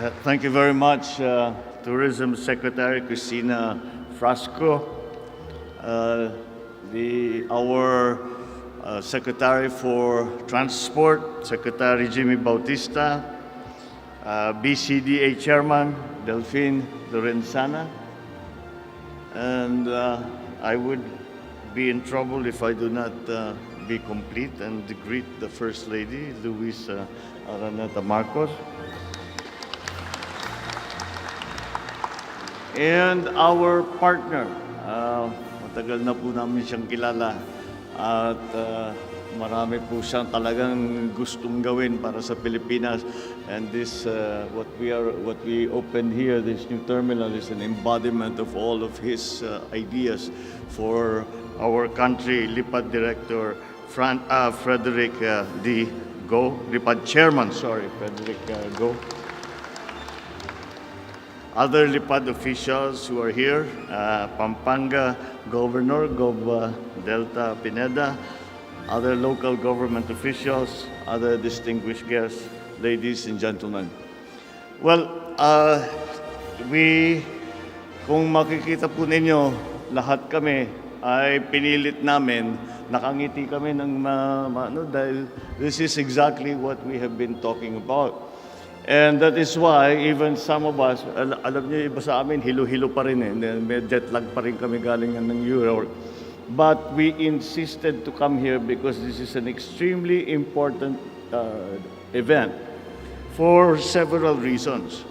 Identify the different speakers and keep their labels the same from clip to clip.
Speaker 1: Thank you very much, Tourism Secretary Cristina Frasco, our Secretary for Transport, Secretary Jimmy Bautista, BCDA Chairman Delphine Lorenzana, and I would be in trouble if I do not be complete and greet the First Lady, Luis Araneta Marcos. And our partner, matagal na po namin siyang kilala at marami po siyang talagang gustong gawin para sa Pilipinas. And this, what we opened here, this new terminal is an embodiment of all of his ideas for our country. Lipad Director Frederick D. Go, Lipad Chairman, Frederick Go. Other Lipad officials who are here, Pampanga Governor, Gov. Delta Pineda, other local government officials, other distinguished guests, ladies and gentlemen. Well, kung makikita po ninyo, lahat kami ay pinilit namin, nakangiti kami ng dahil this is exactly what we have been talking about. And that is why even some of us, alam niyo, iba sa amin, hilo-hilo pa rin may jet lag pa rin kami galing ng Europe. But we insisted to come here because this is an extremely important event for several reasons.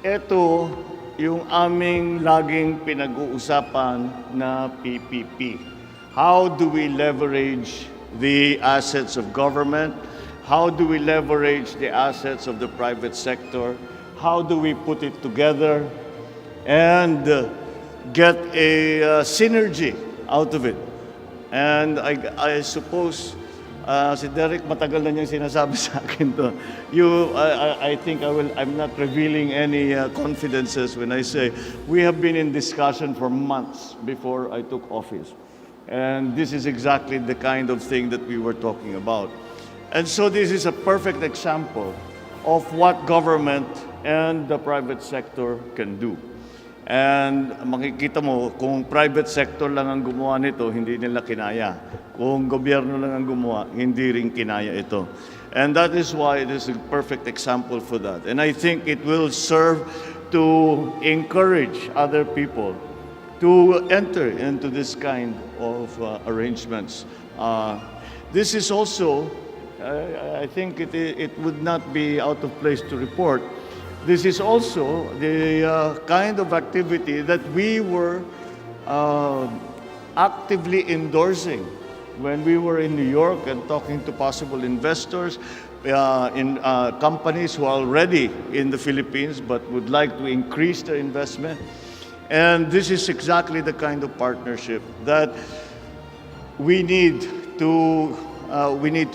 Speaker 1: Ito yung aming laging pinag-uusapan na PPP. How do we leverage the assets of government? How do we leverage the assets of the private sector? How do we put it together and get a synergy out of it? And I suppose, si Derek matagal na niyang sinasabi sa akin to. I think I'm not revealing any confidences when I say we have been in discussion for months before I took office. And this is exactly the kind of thing that we were talking about. And so this is a perfect example of what government and the private sector can do. And makikita mo, kung private sector lang ang gumawa nito, hindi nila kinaya. Kung gobyerno lang ang gumawa, hindi rin kinaya ito. And that is why it is a perfect example for that. And I think it will serve to encourage other people to enter into this kind of arrangements. This is also, I think it would not be out of place to report. This is also the kind of activity that we were actively endorsing when we were in New York and talking to possible investors in companies who are already in the Philippines but would like to increase their investment. And this is exactly the kind of partnership that we need to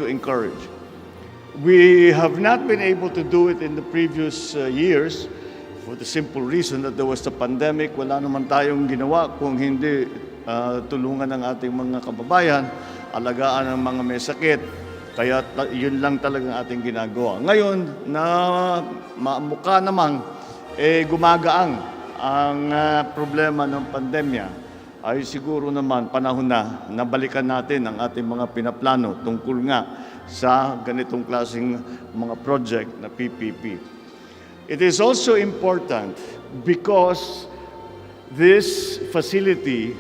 Speaker 1: encourage. We have not been able to do it in the previous years for the simple reason that there was the pandemic. Wala naman tayong ginawa kung hindi tulungan ng ating mga kababayan, alagaan ng mga may sakit. Kaya yun lang talagang ating ginagawa. Ngayon, na mukha namang gumagaang ang problema ng pandemya, ay siguro naman panahon na nabalikan natin ang ating mga pinaplano tungkol nga sa ganitong klaseng mga project na PPP. It is also important because this facility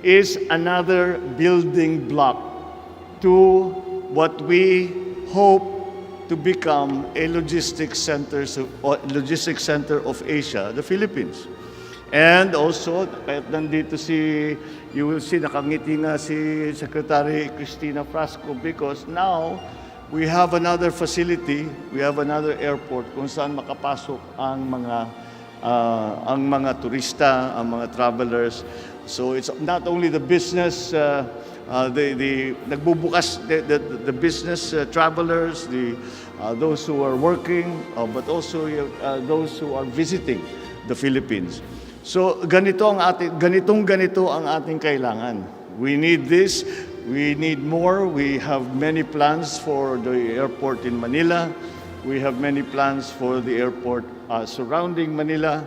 Speaker 1: is another building block to what we hope to become a logistics center of Asia, the Philippines. And also, kahit nandito you will see, nakangiti nga si Secretary Cristina Frasco because now we have another facility, we have another airport kung saan makapasok ang mga turista, ang mga travelers. So it's not only the business, nagbubukas the business travelers, those who are working, but also those who are visiting the Philippines. So ganito ang ating kailangan. We need this, we need more. We have many plans for the airport in Manila. we have many plans for the airport surrounding Manila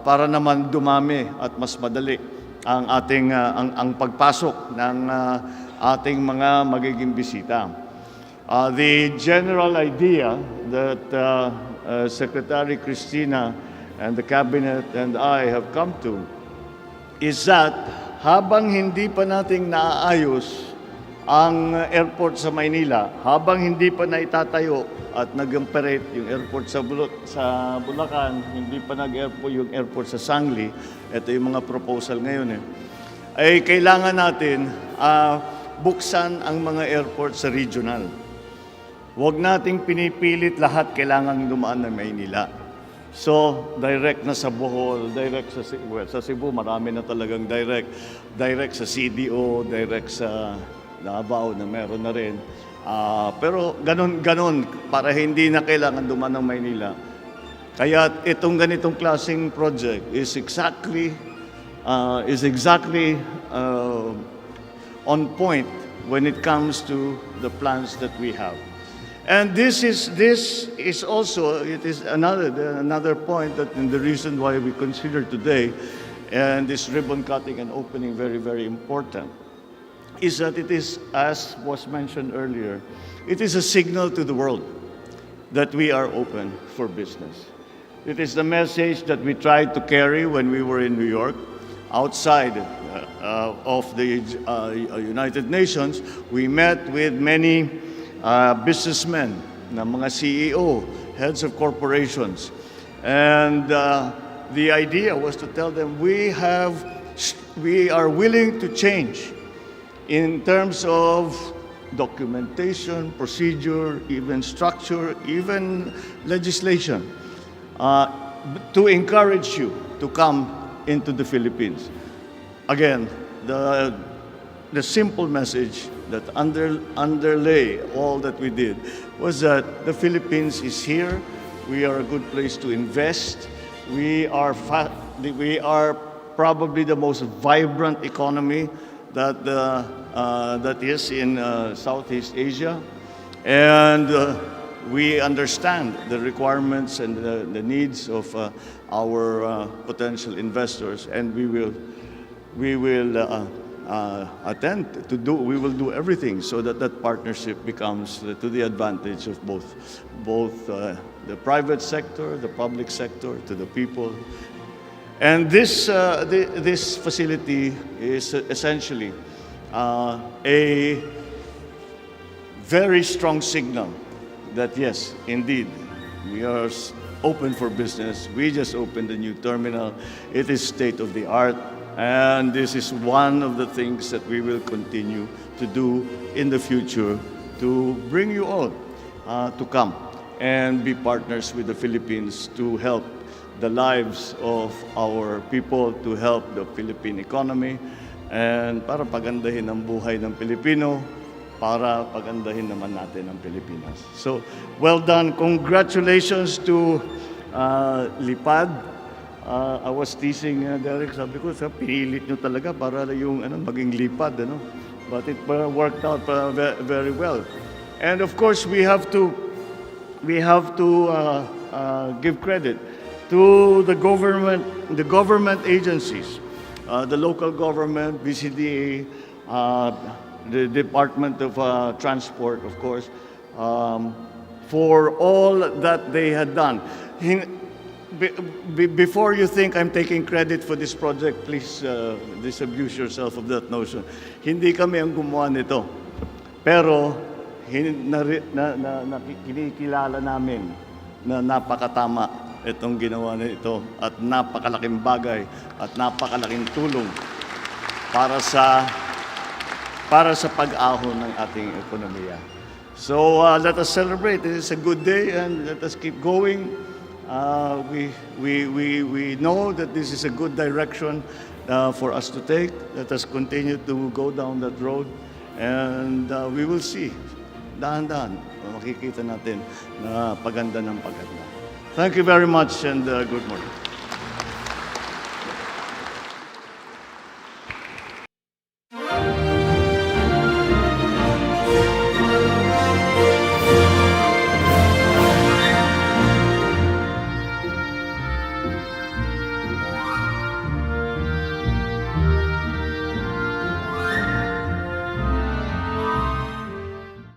Speaker 1: para naman dumami at mas madali ang ating ang pagpasok ng ating mga magiging bisita. The general idea that Secretary Cristina and the Cabinet and I have come to is that habang hindi pa nating naaayos ang airport sa Maynila, habang hindi pa naitatayo at nag-operate yung airport sa Bulacan, hindi pa nag-airport yung airport sa Sangli, ito yung mga proposal ngayon ay kailangan natin buksan ang mga airport sa regional. Huwag nating pinipilit lahat kailangan dumaan ng Maynila. So, direct na sa Bohol, direct sa Cebu, marami na talagang direct sa CDO, direct sa Davao na meron na rin. Pero ganun, para hindi na kailangan dumaan ng Maynila. Kaya itong ganitong klaseng project is exactly on point when it comes to the plans that we have. And this is also another point that in the reason why we consider today and this ribbon cutting and opening very, very important is that it is, as was mentioned earlier, it is a signal to the world that we are open for business. It is the message that we tried to carry when we were in New York. Outside of the United Nations, we met with many businessmen, na mga CEO, heads of corporations. And the idea was to tell them we are willing to change in terms of documentation, procedure, even structure, even legislation, to encourage you to come into the Philippines. Again, the simple message that underlay all that we did was that the Philippines is here. We are a good place to invest. We are probably the most vibrant economy that is in Southeast Asia, and we understand the requirements and the needs of our potential investors, and we will we will do everything so that partnership becomes to the advantage of both the private sector, the public sector, to the people. And this facility is essentially a very strong signal that yes, indeed, we are open for business. We just opened a new terminal. It is state of the art. And this is one of the things that we will continue to do in the future to bring you all to come and be partners with the Philippines to help the lives of our people, to help the Philippine economy, and para pagandahin ang buhay ng Pilipino, para pagandahin naman natin ang Pilipinas. So, well done. Congratulations to Lipad. I was teasing Derek, sabi ko, pinilit nyo talaga para yung maging lipad, but it worked out very well. And of course, we have to give credit to the government agencies, the local government, BCDA, the Department of Transport, of course, for all that they had done. Before you think I'm taking credit for this project, please disabuse yourself of that notion. Hindi kami ang gumawa nito. Pero kinikilala namin na napakatama itong ginawa nito at napakalaking bagay at napakalaking tulong para sa pag-ahon ng ating ekonomiya. So let us celebrate. It is a good day and let us keep going. We know that this is a good direction for us to take. Let us continue to go down that road, and we will see. Dahan-dahan, makikita natin na paganda ng paganda. Thank you very much, and good morning.